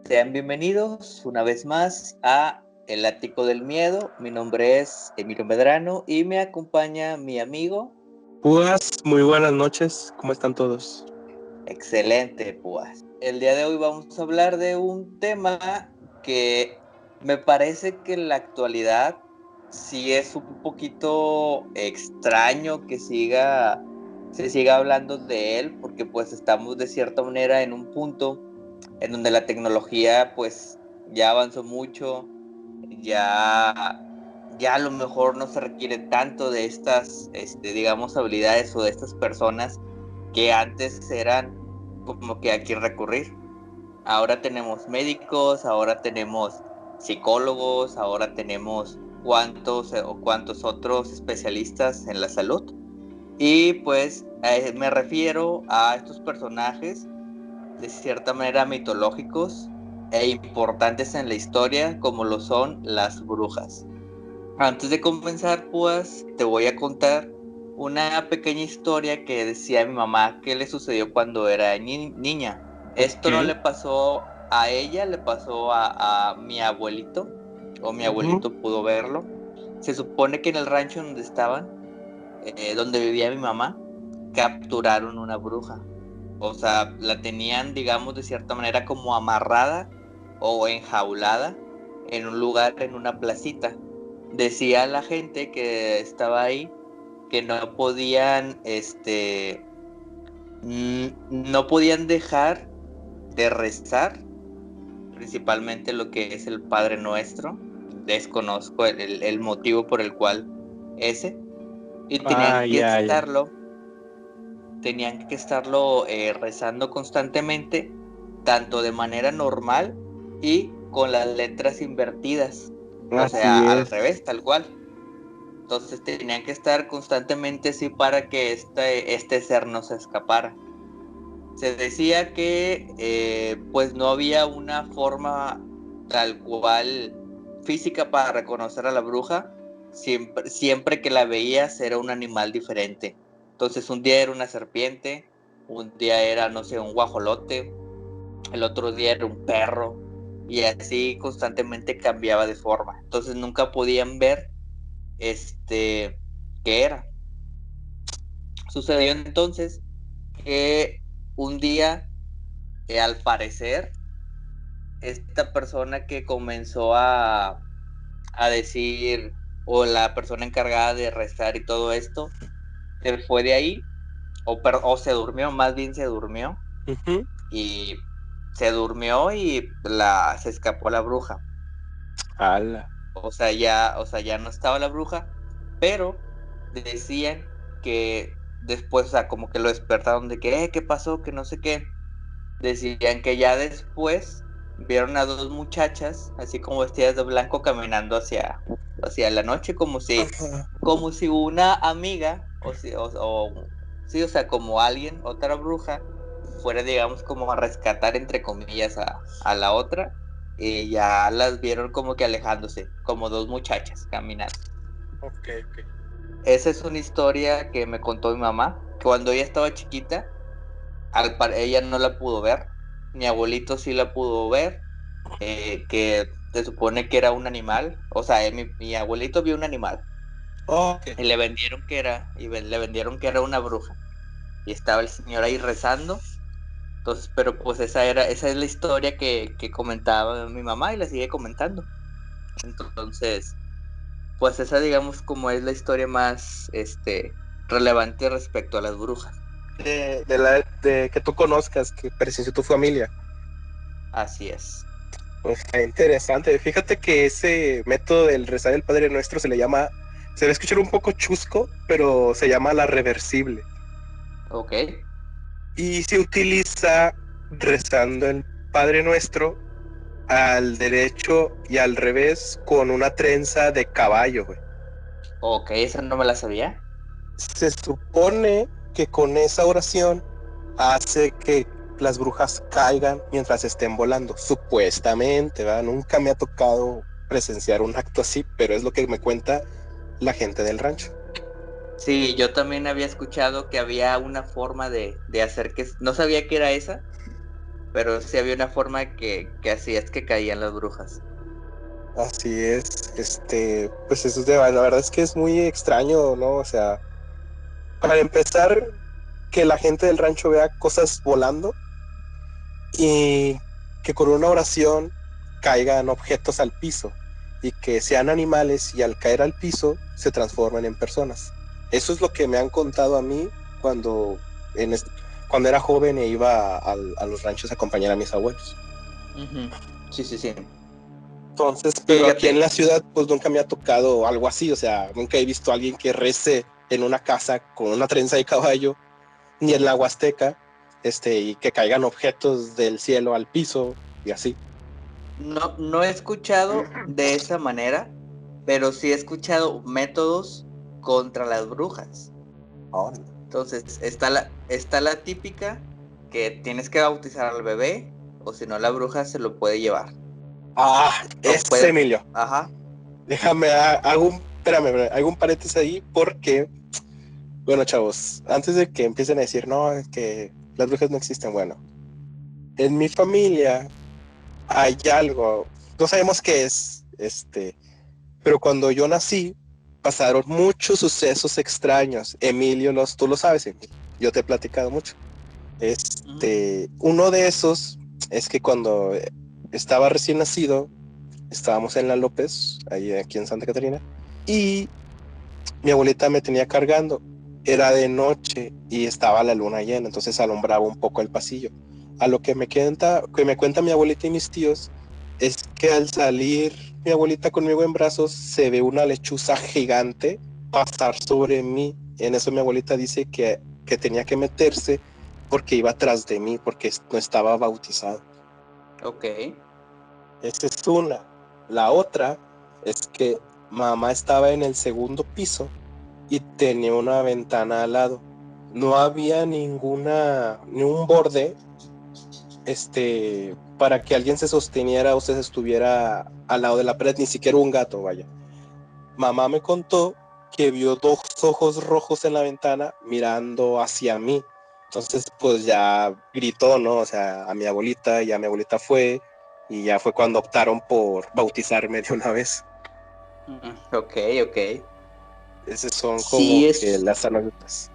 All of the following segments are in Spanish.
Sean bienvenidos una vez más a El Ático del Miedo. Mi nombre es Emilio Medrano y me acompaña mi amigo. Púas, muy buenas noches, ¿cómo están todos? Excelente, pues. El día de hoy vamos a hablar de un tema que me parece que en la actualidad sí es un poquito extraño que se siga hablando de él, porque pues estamos de cierta manera en un punto en donde la tecnología pues ya avanzó mucho, ya, ya a lo mejor no se requiere tanto de estas, digamos, habilidades o de estas personas que antes eran como que a quien recurrir. Ahora tenemos médicos, ahora tenemos psicólogos, ahora tenemos cuantos otros especialistas en la salud. Y pues me refiero a estos personajes de cierta manera mitológicos e importantes en la historia, como lo son las brujas. Antes de comenzar, pues te voy a contar una pequeña historia que decía mi mamá que le sucedió cuando era niña. Esto no le pasó a ella, le pasó a mi abuelito, o mi abuelito pudo verlo. Se supone que en el rancho donde estaban, donde vivía mi mamá, capturaron una bruja. O sea, la tenían, digamos, de cierta manera como amarrada o enjaulada en un lugar, en una placita. Decía la gente que estaba ahí que no podían, no podían dejar de rezar, principalmente lo que es el Padre Nuestro. Desconozco el motivo por el cual ese. Y tenían que estarlo rezando constantemente, tanto de manera normal y con las letras invertidas, o sea, al revés, tal cual. Entonces tenían que estar constantemente así para que este ser no se escapara. Se decía que pues no había una forma tal cual física para reconocer a la bruja. Siempre que la veías era un animal diferente. Entonces un día era una serpiente, un día era, no sé, un guajolote, el otro día era un perro, y así constantemente cambiaba de forma. Entonces nunca podían ver qué era. Sucedió entonces que un día, al parecer, esta persona que comenzó a decir, o la persona encargada de rezar y todo esto, se fue de ahí, o se durmió, más bien se durmió, y se durmió y se escapó la bruja. ¡Hala! O sea, ya no estaba la bruja, pero decían que después, o sea, como que lo despertaron de que, ¿qué pasó? Que no sé qué. Decían que ya después vieron a dos muchachas, así como vestidas de blanco, caminando hacia la noche, como si una amiga, sí, o sea, como alguien, otra bruja, fuera, digamos, como a rescatar, entre comillas, a la otra, y ya las vieron como que alejándose, como dos muchachas caminando. Ok. Esa es una historia que me contó mi mamá, que cuando ella estaba chiquita, ella no la pudo ver, mi abuelito sí la pudo ver, que se supone que era un animal, o sea, mi abuelito vio un animal, y le vendieron que era una bruja, y estaba el señor ahí rezando. Entonces, pero pues esa es la historia que comentaba mi mamá y la sigue comentando. Entonces, pues esa, digamos, como es la historia más relevante respecto a las brujas. De que tú conozcas, que presenció tu familia. Así es. Pues está interesante. Fíjate que ese método del rezar el Padre Nuestro se va a escuchar un poco chusco, pero se llama la reversible. Ok. Y se utiliza rezando el Padre Nuestro al derecho y al revés con una trenza de caballo, güey. Ok, esa no me la sabía. Se supone que con esa oración hace que las brujas caigan mientras estén volando, supuestamente, ¿verdad? Nunca me ha tocado presenciar un acto así, pero es lo que me cuenta la gente del rancho. Sí, yo también había escuchado que había una forma de hacer que, no sabía que era esa, pero sí había una forma que hacías que caían las brujas. Así es, pues eso es la verdad es que es muy extraño, ¿no? O sea, para empezar, que la gente del rancho vea cosas volando y que con una oración caigan objetos al piso y que sean animales y al caer al piso se transformen en personas. Eso es lo que me han contado a mí cuando, cuando era joven e iba a los ranchos a acompañar a mis abuelos. Ujú. Sí, sí, sí. Entonces, pero aquí en Fíjate, la ciudad pues nunca me ha tocado algo así, o sea, nunca he visto a alguien que rece en una casa con una trenza de caballo, ni en la Huasteca, y que caigan objetos del cielo al piso y así. no he escuchado de esa manera, pero sí he escuchado métodos contra las brujas. Ahora. Entonces, está la típica que tienes que bautizar al bebé, o si no, la bruja se lo puede llevar. Ah, O es puede, Emilio. ajá, Déjame, espérame, hago un paréntesis ahí porque, bueno, chavos, antes de que empiecen a decir, no, es que las brujas no existen, bueno, en mi familia hay algo, no sabemos qué es, pero cuando yo nací, pasaron muchos sucesos extraños. Emilio, tú lo sabes, Emilio, yo te he platicado mucho. ujú, Uno de esos es que cuando estaba recién nacido, estábamos en la López, ahí aquí en Santa Catarina, y mi abuelita me tenía cargando. Era de noche y estaba la luna llena, entonces alumbraba un poco el pasillo. A lo que me cuenta mi abuelita y mis tíos es que al salir mi abuelita conmigo en brazos se ve una lechuza gigante pasar sobre mí. En eso mi abuelita dice que tenía que meterse porque iba atrás de mí, porque no estaba bautizado. ok. Esa es una. La otra es que mamá estaba en el segundo piso y tenía una ventana al lado. No había ni un borde, para que alguien se sosteniera o se estuviera al lado de la pared, ni siquiera un gato, vaya. Mamá me contó que vio dos ojos rojos en la ventana mirando hacia mí. Entonces, pues ya gritó, ¿no? O sea, a mi abuelita, y a mi abuelita fue, y ya fue cuando optaron por bautizarme de una vez. Ok, ok. Esas son Sí como que es, las anécdotas.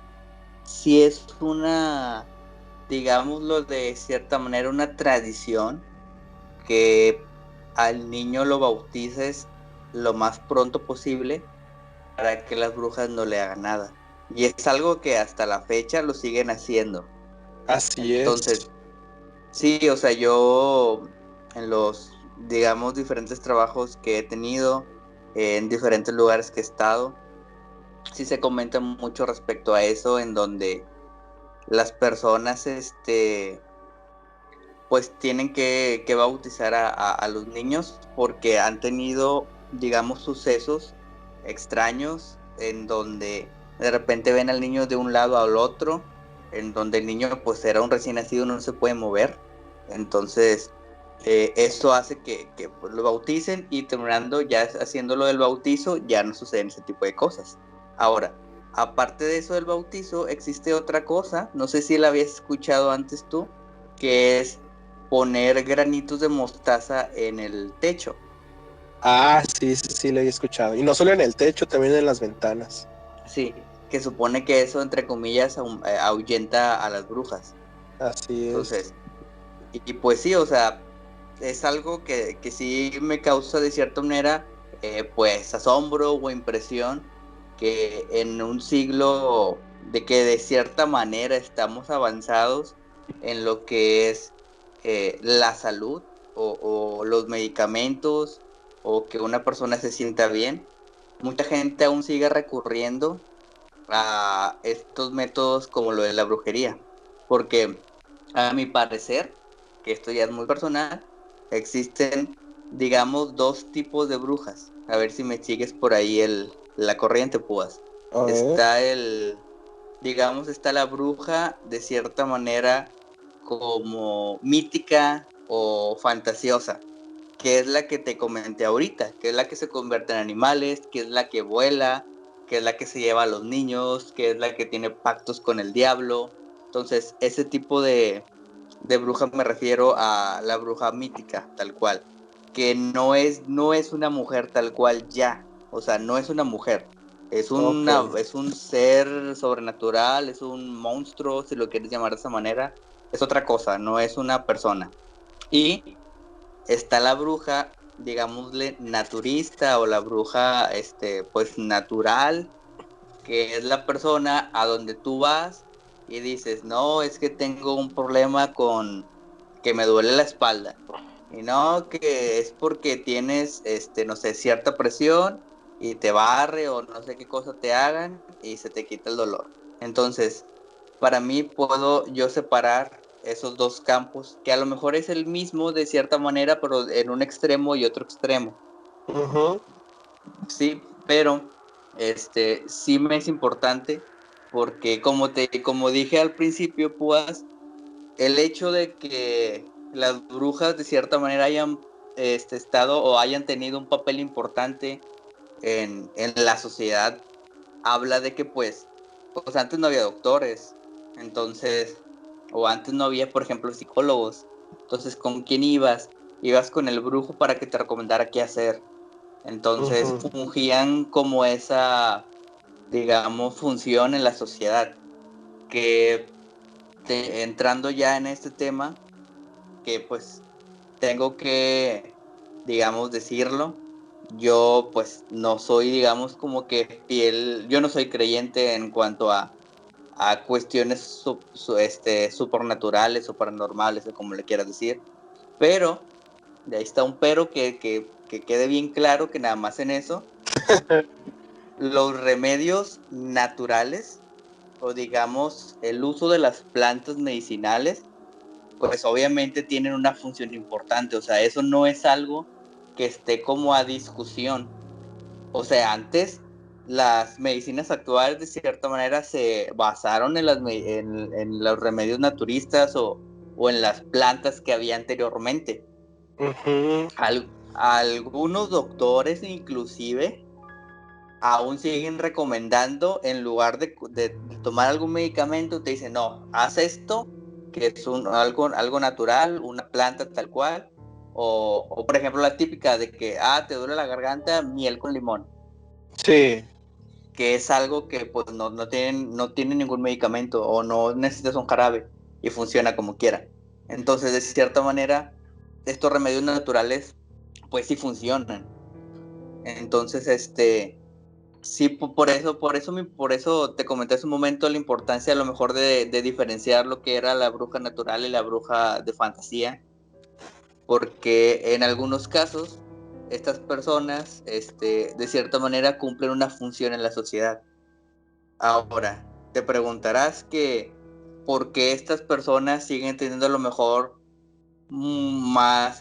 sí es una, digámoslo de cierta manera, una tradición que al niño lo bautices lo más pronto posible para que las brujas no le hagan nada. Y es algo que hasta la fecha lo siguen haciendo. Así es. Entonces, sí, o sea, yo en los, digamos, diferentes trabajos que he tenido, en diferentes lugares que he estado, sí se comenta mucho respecto a eso, en donde las personas, pues tienen que bautizar a los niños porque han tenido, digamos, sucesos extraños en donde de repente ven al niño de un lado al otro, en donde el niño pues era un recién nacido, no se puede mover. Entonces, eso hace que pues, lo bauticen y terminando ya haciéndolo del bautizo, ya no suceden ese tipo de cosas. Ahora, aparte de eso del bautizo, existe otra cosa, no sé si la habías escuchado antes tú, que es poner granitos de mostaza en el techo. Ah, sí, sí, sí, lo he escuchado. Y no solo en el techo, también en las ventanas. Sí, que supone que eso, entre comillas, ahuyenta a las brujas. Así es. Entonces, y pues sí, o sea, es algo que sí me causa de cierta manera, pues, asombro o impresión que en un siglo de que de cierta manera estamos avanzados en lo que es la salud o los medicamentos o que una persona se sienta bien, mucha gente aún sigue recurriendo a estos métodos como lo de la brujería, porque a mi parecer, que esto ya es muy personal, existen, digamos, dos tipos de brujas. A ver si me sigues por ahí la corriente, pues. A ver. Está digamos, está la bruja de cierta manera como mítica o fantasiosa, que es la que te comenté ahorita, que es la que se convierte en animales, que es la que vuela, que es la que se lleva a los niños, que es la que tiene pactos con el diablo. Entonces, ese tipo de bruja me refiero a la bruja mítica, tal cual, que no es una mujer tal cual ya, o sea, no es una mujer, Ok. es un ser sobrenatural, es un monstruo, si lo quieres llamar de esa manera, es otra cosa, no es una persona. Y está la bruja, digámosle, naturista o la bruja, pues natural, que es la persona a donde tú vas y dices, no, es que tengo un problema con que me duele la espalda. Y no, que es porque tienes, no sé, cierta presión y te barre o no sé qué cosa te hagan y se te quita el dolor. Entonces, para mí puedo yo separar esos dos campos, que a lo mejor es el mismo de cierta manera, pero en un extremo y otro extremo. Ujú. Sí, pero sí me es importante porque como dije al principio, pues el hecho de que las brujas de cierta manera hayan estado o hayan tenido un papel importante en la sociedad, habla de que pues antes no había doctores, entonces, o antes no había, por ejemplo, psicólogos. Entonces, ¿con quién ibas? Ibas con el brujo para que te recomendara qué hacer. Entonces Ujú. fungían como esa, digamos, función en la sociedad, que entrando ya en este tema, que pues tengo que, digamos, decirlo, yo pues no soy, digamos, como que fiel, yo no soy creyente en cuanto a cuestiones supernaturales o paranormales, o como le quieras decir, pero, de ahí está un pero que quede bien claro que nada más en eso los remedios naturales o digamos el uso de las plantas medicinales, pues obviamente tienen una función importante, o sea, eso no es algo que esté como a discusión. O sea, antes las medicinas actuales de cierta manera se basaron en los remedios naturistas o en las plantas que había anteriormente. Ujú. Algunos doctores inclusive aún siguen recomendando, en lugar de tomar algún medicamento, te dicen, no, haz esto, que es algo natural, una planta tal cual, o por ejemplo la típica de que, te duele la garganta, miel con limón, Sí. que es algo que pues no tienen ningún medicamento o no necesitas un jarabe y funciona como quiera. Entonces, de cierta manera, estos remedios naturales pues sí funcionan. Entonces, sí, por eso te comenté hace un momento la importancia a lo mejor de diferenciar lo que era la bruja natural y la bruja de fantasía, porque en algunos casos estas personas, de cierta manera cumplen una función en la sociedad. Ahora, te preguntarás que por qué estas personas siguen teniendo a lo mejor más,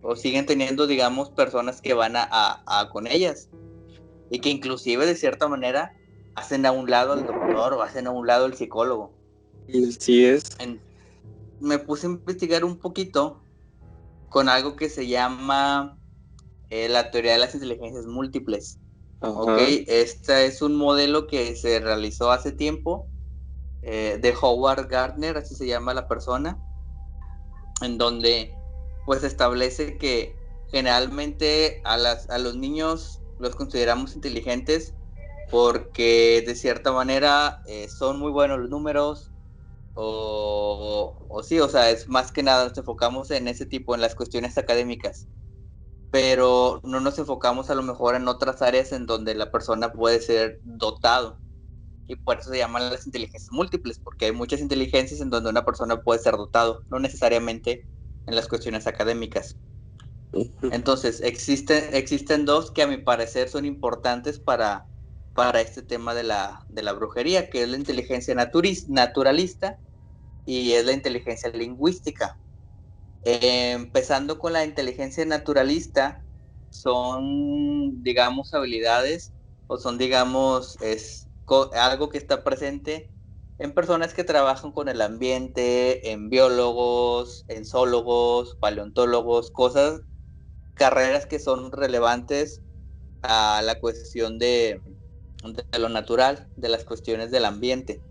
o siguen teniendo, digamos, personas que van a con ellas y que inclusive de cierta manera hacen a un lado al doctor o hacen a un lado al psicólogo. Así es. En- Me puse a investigar un poquito con algo que se llama la teoría de las inteligencias múltiples. ¿Ok? Ajá. Este es un modelo que se realizó hace tiempo de Howard Gardner, así se llama la persona, en donde pues establece que generalmente a los niños los consideramos inteligentes porque de cierta manera son muy buenos los números o sí, o sea, es más que nada nos enfocamos en ese tipo, en las cuestiones académicas, pero no nos enfocamos a lo mejor en otras áreas en donde la persona puede ser dotado. Y por eso se llaman las inteligencias múltiples, porque hay muchas inteligencias en donde una persona puede ser dotado, no necesariamente en las cuestiones académicas. Ujú. Entonces, existen dos que a mi parecer son importantes para este tema de la brujería, que es la inteligencia naturalista y es la inteligencia lingüística. Empezando con la inteligencia naturalista, son, digamos, habilidades o son, digamos, algo que está presente en personas que trabajan con el ambiente, en biólogos, en zoólogos, paleontólogos, carreras que son relevantes a la cuestión de lo natural, de las cuestiones del ambiente.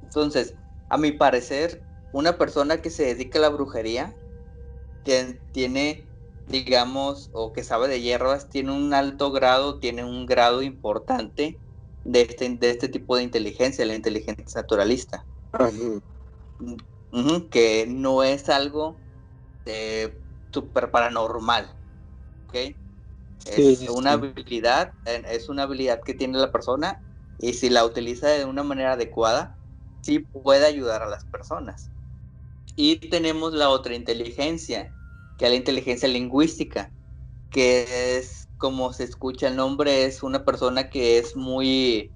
Entonces, a mi parecer, una persona que se dedica a la brujería, que tiene, digamos, o que sabe de hierbas, tiene un alto grado, tiene un grado importante de este tipo de inteligencia, la inteligencia naturalista. Ajá. Que no es algo súper paranormal, ¿ok? Sí, sí, sí. Es una habilidad que tiene la persona y si la utiliza de una manera adecuada, sí puede ayudar a las personas. Y tenemos la otra inteligencia, que es la inteligencia lingüística, que es, como se escucha el nombre, es una persona que es muy,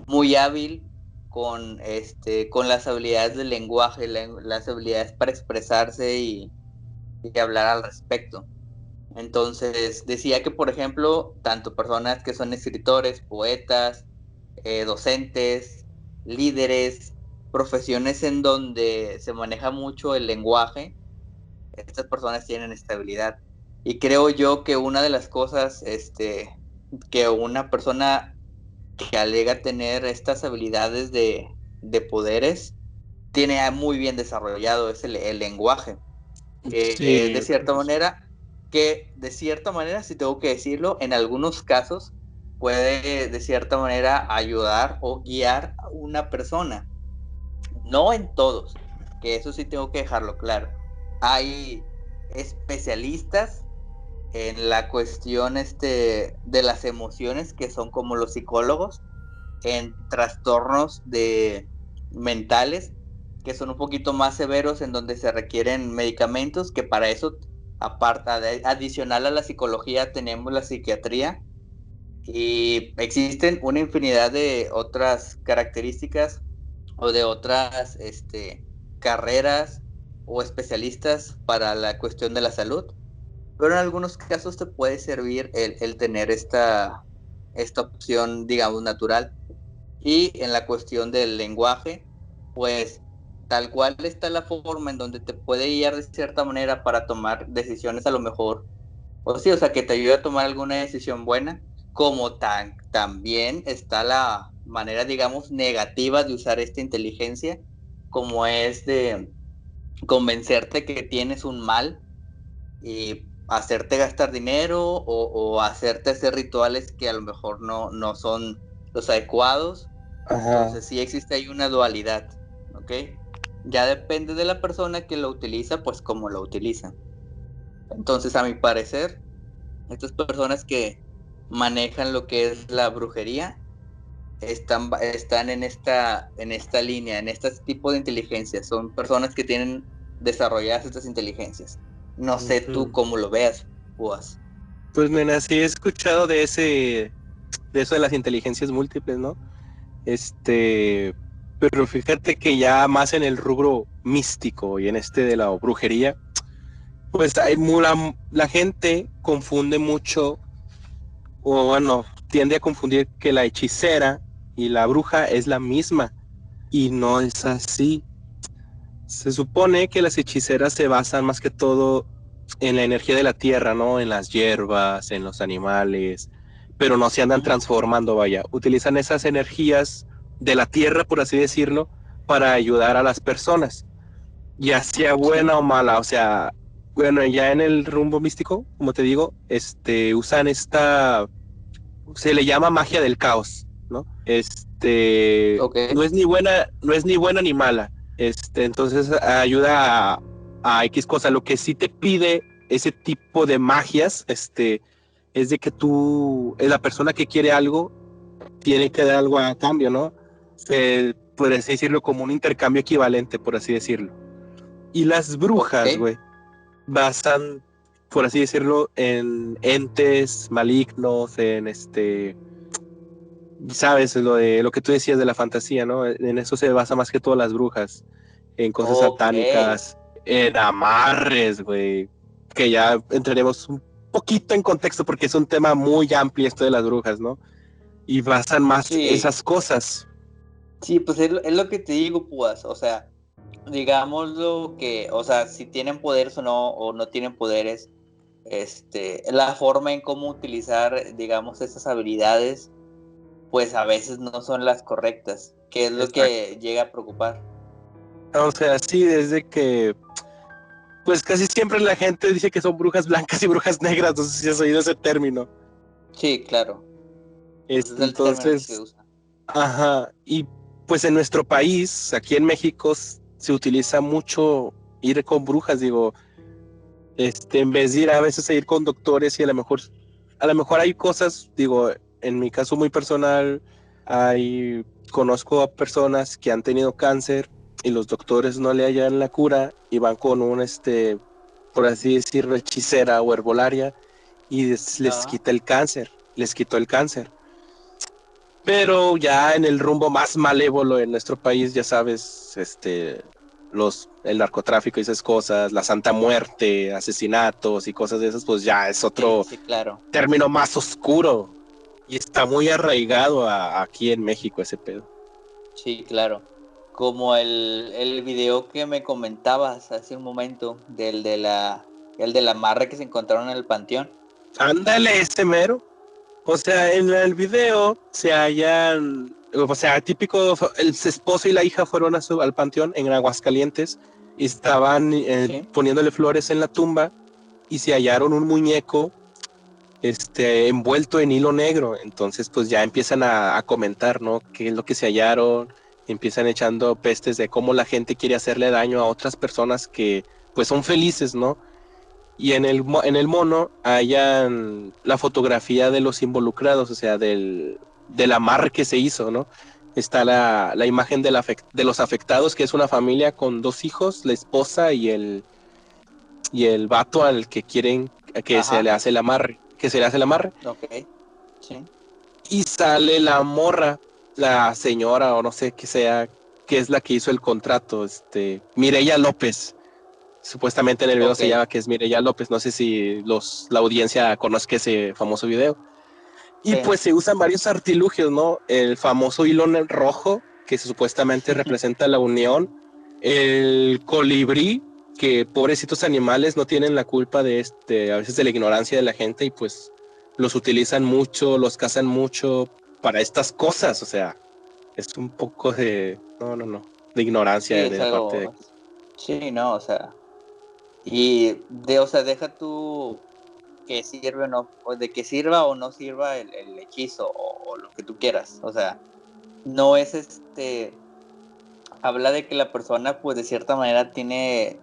muy hábil con las habilidades del lenguaje, las habilidades para expresarse y hablar al respecto. Entonces, decía que, por ejemplo, tanto personas que son escritores, poetas, docentes, líderes, profesiones en donde se maneja mucho el lenguaje, estas personas tienen estabilidad. Y creo yo que una de las cosas que una persona que alega tener estas habilidades de poderes tiene muy bien desarrollado es el lenguaje. Sí, De cierta manera, si tengo que decirlo, en algunos casos puede de cierta manera ayudar o guiar a una persona. No en todos, que eso sí tengo que dejarlo claro. Hay especialistas en la cuestión de las emociones, que son como los psicólogos, en trastornos mentales, que son un poquito más severos, en donde se requieren medicamentos, que para eso, adicional a la psicología, tenemos la psiquiatría, y existen una infinidad de otras características o de otras carreras o especialistas para la cuestión de la salud, pero en algunos casos te puede servir el tener esta opción, digamos, natural. Y en la cuestión del lenguaje, pues tal cual está la forma en donde te puede guiar de cierta manera para tomar decisiones a lo mejor, o sí, o sea, que te ayude a tomar alguna decisión buena, como también está la manera, digamos, negativa de usar esta inteligencia, como es de convencerte que tienes un mal y hacerte gastar dinero o hacerte hacer rituales que a lo mejor no son los adecuados. ajá. Entonces sí existe ahí una dualidad, ¿ok? Ya depende de la persona que lo utiliza, pues cómo lo utiliza. Entonces, a mi parecer, estas personas que manejan lo que es la brujería están en esta línea, en este tipo de inteligencias. Son personas que tienen desarrolladas estas inteligencias. No sé tú Ujú. cómo lo veas, Púas. Pues nena, sí he escuchado de eso de las inteligencias múltiples, ¿no? Pero fíjate que ya más en el rubro místico y en de la brujería, pues la gente confunde mucho, o bueno, tiende a confundir que la hechicera y la bruja es la misma, y no es así. Se supone que las hechiceras se basan más que todo en la energía de la tierra, ¿no? En las hierbas, en los animales, pero no se andan transformando, vaya. Utilizan esas energías de la tierra, por así decirlo, para ayudar a las personas, ya sea Sí, buena o mala. O sea, bueno, ya en el rumbo místico, como te digo, usan se le llama magia del caos, ¿no? ok. No es ni buena ni mala. Entonces ayuda a X cosa. Lo que sí te pide ese tipo de magias, es de que la persona que quiere algo, tiene que dar algo a cambio, ¿no? Por así decirlo, como un intercambio equivalente, por así decirlo. Y las Ok. brujas, güey, basan, por así decirlo, en entes malignos, sabes, lo que tú decías de la fantasía, ¿no? En eso se basa más que todas las brujas, en cosas Ok. satánicas, en amarres, güey, que ya entraremos un poquito en contexto porque es un tema muy amplio esto de las brujas, ¿no? Y basan más Sí, esas cosas. sí, pues es lo que te digo, Púas. O sea, digámoslo que, o sea, si tienen poderes o no tienen poderes, la forma en cómo utilizar, digamos, esas habilidades, pues a veces no son las correctas, que es lo Exacto. que llega a preocupar. O sea, sí, desde que pues casi siempre la gente dice que son brujas blancas y brujas negras, no sé si has oído ese término. Sí, claro. Pues es el término que se Entonces, usa. ajá, y pues en nuestro país, aquí en México, se utiliza mucho ir con brujas, digo, en vez de ir a veces a ir con doctores y a lo mejor hay cosas, digo, en mi caso muy personal, conozco a personas que han tenido cáncer y los doctores no le hallan la cura y van con por así decirlo, hechicera o herbolaria y les Ajá. quita el cáncer, les quitó el cáncer. Pero ya en el rumbo más malévolo en nuestro país, ya sabes, el narcotráfico y esas cosas, la Santa Muerte, asesinatos y cosas de esas, pues ya es Sí, otro sí, claro. término más oscuro y está muy arraigado aquí en México ese pedo. Sí, claro. Como el video que me comentabas hace un momento, el de la amarre que se encontraron en el panteón. Ándale, ese mero. O sea, en el video se hallan, o sea, típico, el esposo y la hija fueron al panteón en Aguascalientes y estaban Sí. poniéndole flores en la tumba y se hallaron un muñeco envuelto en hilo negro. Entonces, pues ya empiezan a comentar, ¿no? ¿Qué es lo que se hallaron? Empiezan echando pestes de cómo la gente quiere hacerle daño a otras personas que, pues, son felices, ¿no? Y en el mono hayan la fotografía de los involucrados, o sea, del amarre que se hizo, ¿no? Está la imagen de los afectados, que es una familia con 2 hijos, la esposa y el vato al que quieren que se le Ajá. hace el amarre, que se le hace el amarre. Ok. Sí. Y sale la morra, la señora o no sé qué sea, que es la que hizo el contrato, Mireya López. Supuestamente en el video Ok. se llama que es Mireya López. No sé si la audiencia conozca ese famoso video. Y Sí. pues se usan varios artilugios, ¿no? El famoso hilo rojo, que supuestamente representa la unión. El colibrí, que pobrecitos animales no tienen la culpa a veces de la ignorancia de la gente y pues los utilizan mucho, los cazan mucho para estas cosas. O sea, es un poco de Sí, ignorancia de es la parte de... algo. Sí, no, o sea. O sea, deja tú que sirve o no, o de que sirva o no sirva el hechizo o lo que tú quieras. O sea, no es habla de que la persona pues de cierta manera tiene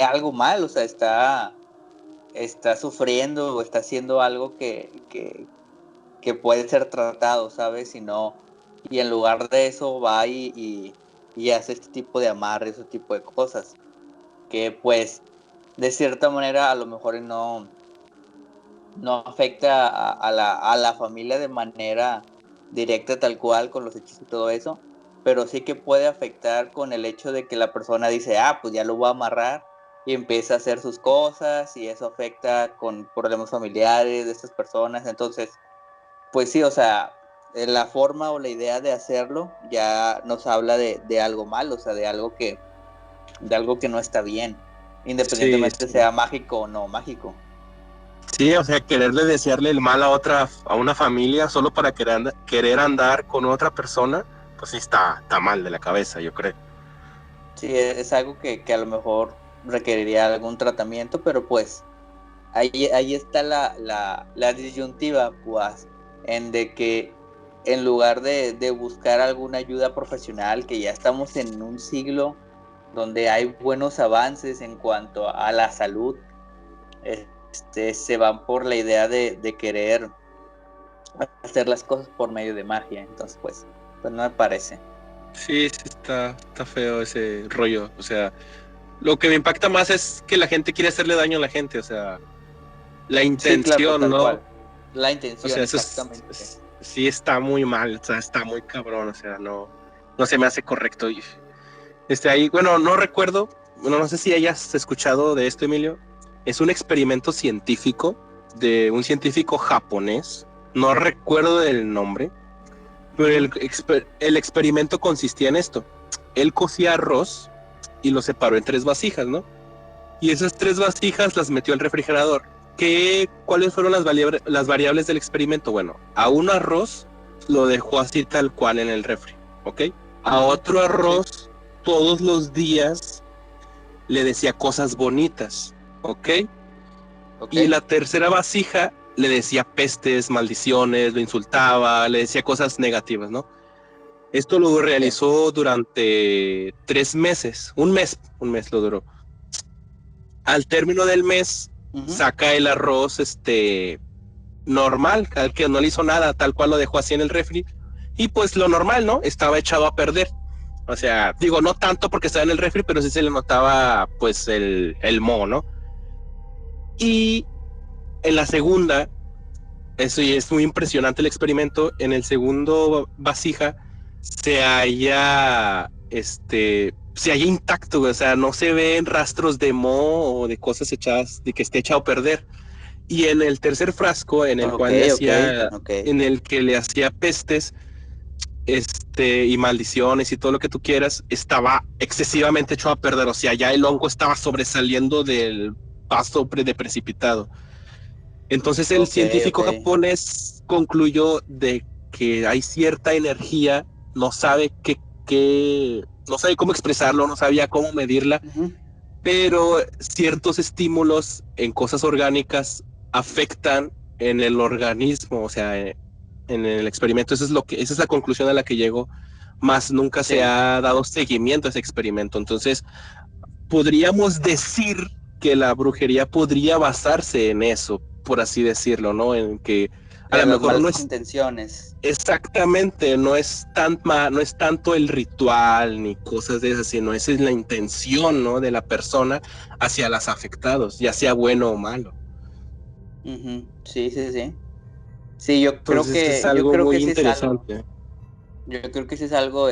algo mal, o sea, está sufriendo o está haciendo algo que puede ser tratado, ¿sabes? Y en lugar de eso va y hace este tipo de amarre, ese tipo de cosas, que pues de cierta manera a lo mejor no afecta a la familia de manera directa tal cual con los hechizos y todo eso, pero sí que puede afectar con el hecho de que la persona dice, pues ya lo voy a amarrar y empieza a hacer sus cosas y eso afecta con problemas familiares de estas personas. Entonces, pues sí, o sea, la forma o la idea de hacerlo ya nos habla de algo malo, o sea, de algo que no está bien, Sí, independientemente sí. sea mágico o no mágico. Sí, o sea, quererle desearle el mal a una familia solo para querer andar con otra persona, pues sí está mal de la cabeza, yo creo. Sí, es algo que a lo mejor requeriría algún tratamiento, pero pues ahí está la disyuntiva, pues, en de que en lugar de buscar alguna ayuda profesional, que ya estamos en un siglo donde hay buenos avances en cuanto a la salud, se van por la idea de querer hacer las cosas por medio de magia. Entonces, pues no me parece. Sí, sí, está feo ese rollo. O sea, lo que me impacta más es que la gente quiere hacerle daño a la gente, o sea, la Sí, claro, intención, tal ¿no? cual. La O intención, sea, exactamente. sí está muy mal, o sea, está muy cabrón, o sea, no se me hace correcto. Ahí, bueno, no recuerdo, bueno, no sé si hayas escuchado de esto, Emilio. Es un experimento científico de un científico japonés, no recuerdo el nombre, pero el experimento consistía en esto. Él cocía arroz y lo separó en 3 vasijas, ¿no? Y esas 3 vasijas las metió al refrigerador. ¿Cuáles fueron las variables del experimento? Bueno, a un arroz lo dejó así tal cual en el refri, ¿ok? A otro arroz todos los días le decía cosas bonitas, ¿ok? Y la tercera vasija le decía pestes, maldiciones, lo insultaba, le decía cosas negativas, ¿no? Esto lo realizó durante 3 meses, un mes lo duró. Al término del mes, saca el arroz normal, al que no le hizo nada, tal cual lo dejó así en el refri, y pues lo normal, ¿no? Estaba echado a perder. O sea, digo, no tanto porque estaba en el refri, pero sí se le notaba pues el moho, ¿no? Y en la segunda, eso y es muy impresionante el experimento, en el segundo vasija se halla intacto, o sea, no se ven rastros de moho o de cosas echadas, de que esté echado a perder. Y en el tercer frasco, en el cual le hacía, en el que le hacía pestes, y maldiciones y todo lo que tú quieras, estaba excesivamente echado a perder. O sea, ya el hongo estaba sobresaliendo del pasto de precipitado. Entonces el científico japonés concluyó de que hay cierta energía, no sabe no sabe cómo expresarlo, no sabía cómo medirla, pero ciertos estímulos en cosas orgánicas afectan en el organismo, o sea, en el experimento. Esa es la conclusión a la que llegó, más nunca se ha dado seguimiento a ese experimento. Entonces, podríamos decir que la brujería podría basarse en eso, por así decirlo, ¿no? En que a lo mejor no es intenciones. Exactamente, no es tanto el ritual ni cosas de esas, sino esa es la intención, ¿no? De la persona hacia los afectados, ya sea bueno o malo. Sí. Sí, yo creo Entonces, es algo muy interesante. Yo creo que sí es algo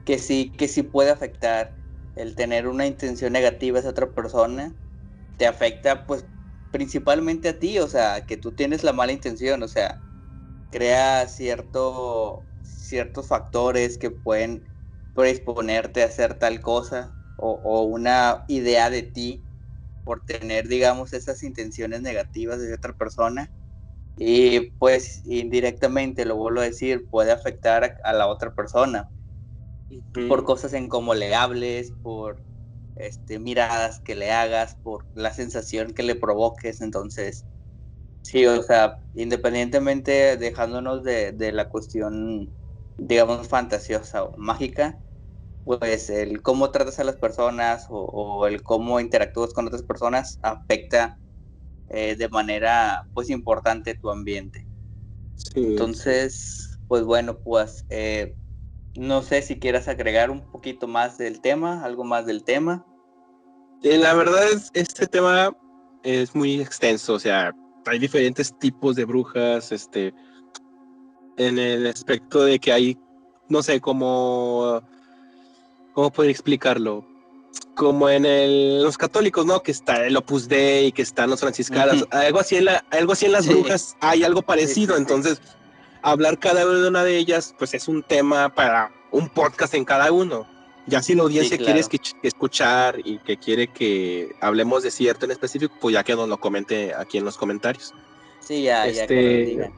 que sí puede afectar. El tener una intención negativa hacia otra persona te afecta pues principalmente a ti, o sea, que tú tienes la mala intención, o sea, crea ciertos factores que pueden predisponerte a hacer tal cosa o una idea de ti por tener, digamos, esas intenciones negativas de otra persona. Y pues indirectamente, lo vuelvo a decir, puede afectar a la otra persona por cosas en cómo le hables, por miradas que le hagas, por la sensación que le provoques. Entonces, sí, o sea, independientemente, dejándonos de la cuestión, digamos, fantasiosa o mágica, pues el cómo tratas a las personas o el cómo interactúas con otras personas afecta de manera pues importante tu ambiente. Sí, entonces, pues bueno, pues no sé si quieras agregar un poquito más del tema, algo más del tema. La verdad es, este tema es muy extenso, o sea, hay diferentes tipos de brujas, en el aspecto de que hay, no sé, ¿cómo poder explicarlo? Como en los católicos, ¿no? Que está el Opus Dei, que están los franciscanos, algo así en las brujas, hay algo parecido. Entonces, hablar cada una de ellas, pues es un tema para un podcast en cada uno. Ya si la audiencia quiere escuchar y que quiere que hablemos de cierto en específico, pues ya que nos lo comente aquí en los comentarios. Sí, ya que nos digan.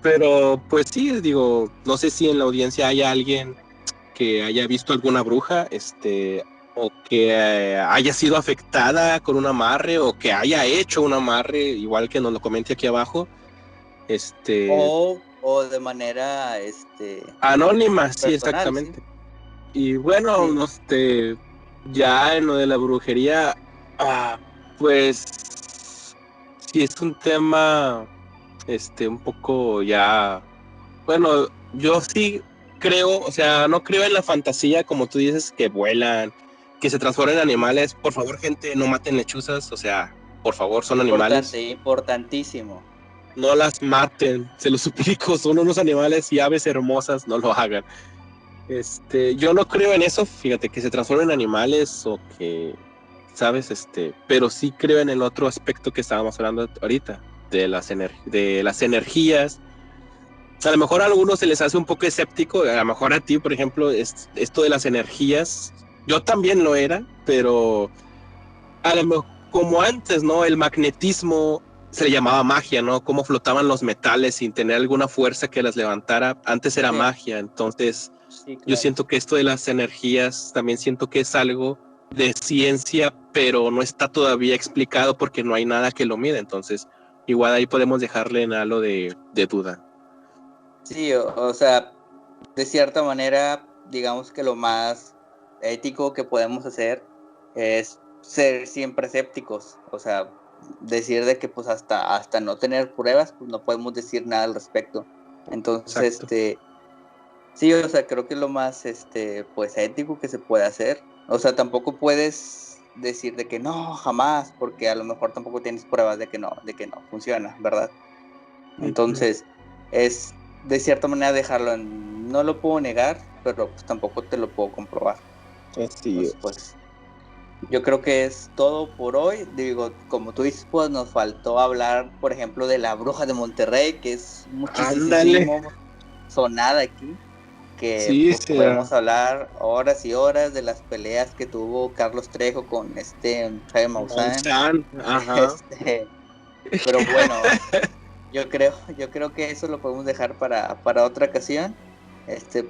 Pero pues sí, digo, no sé si en la audiencia hay alguien que haya visto alguna bruja, o que haya sido afectada con un amarre, o que haya hecho un amarre, igual que nos lo comente aquí abajo. O de manera anónima, personal, sí, exactamente. Sí. Y bueno, ya en lo de la brujería, pues sí es un tema un poco ya, bueno, yo sí creo, o sea, no creo en la fantasía como tú dices, que vuelan, que se transforman en animales. Por favor, gente, no maten lechuzas, o sea, por favor, son animales. Importantísimo. No las maten, se los suplico, son unos animales y aves hermosas, no lo hagan. Yo no creo en eso, fíjate, que se transformen en animales o que, ¿sabes? Pero sí creo en el otro aspecto que estábamos hablando ahorita, de las energías. A lo mejor a algunos se les hace un poco escéptico, a lo mejor a ti, por ejemplo, esto de las energías, yo también lo era, pero a lo mejor, como antes, ¿no? El magnetismo se le llamaba magia, ¿no? Cómo flotaban los metales sin tener alguna fuerza que las levantara, antes era magia. Entonces Sí, Yo claro. siento que esto de las energías también siento que es algo de ciencia, pero no está todavía explicado porque no hay nada que lo mida. Entonces, igual ahí podemos dejarle en algo de duda. Sí, o sea, de cierta manera, digamos que lo más ético que podemos hacer es ser siempre escépticos. O sea, decir de que pues hasta no tener pruebas, pues no podemos decir nada al respecto. Entonces, Exacto. sí, o sea, creo que es lo más, pues ético que se puede hacer. O sea, tampoco puedes decir de que no, jamás, porque a lo mejor tampoco tienes pruebas de que no funciona, ¿verdad? Ujú. Entonces, es de cierta manera dejarlo en, no lo puedo negar, pero pues tampoco te lo puedo comprobar. Así Entonces, es. pues, yo creo que es todo por hoy. Digo, como tú dices, pues nos faltó hablar, por ejemplo, de la Bruja de Monterrey, que es Ándale. muchísimo sonada aquí, que Sí, pues sí. podemos hablar horas y horas de las peleas que tuvo Carlos Trejo con Jaime Maussan. Maussan, ajá. Este, pero bueno, yo creo que eso lo podemos dejar para otra ocasión.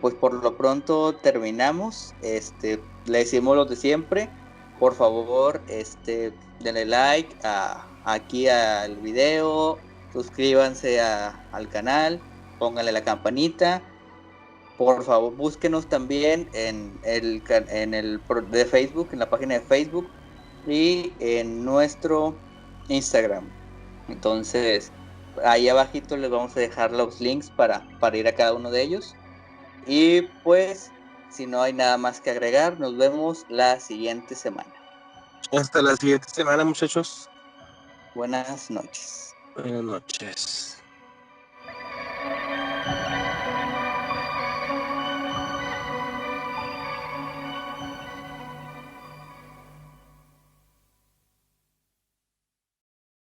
Pues por lo pronto terminamos. Le decimos lo de siempre. Por favor, denle like aquí al video, suscríbanse al canal, pónganle la campanita. Por favor, búsquenos también de Facebook, en la página de Facebook y en nuestro Instagram. Entonces, ahí abajito les vamos a dejar los links para ir a cada uno de ellos. Y pues, si no hay nada más que agregar, nos vemos la siguiente semana. Hasta la siguiente semana, muchachos. Buenas noches. Buenas noches.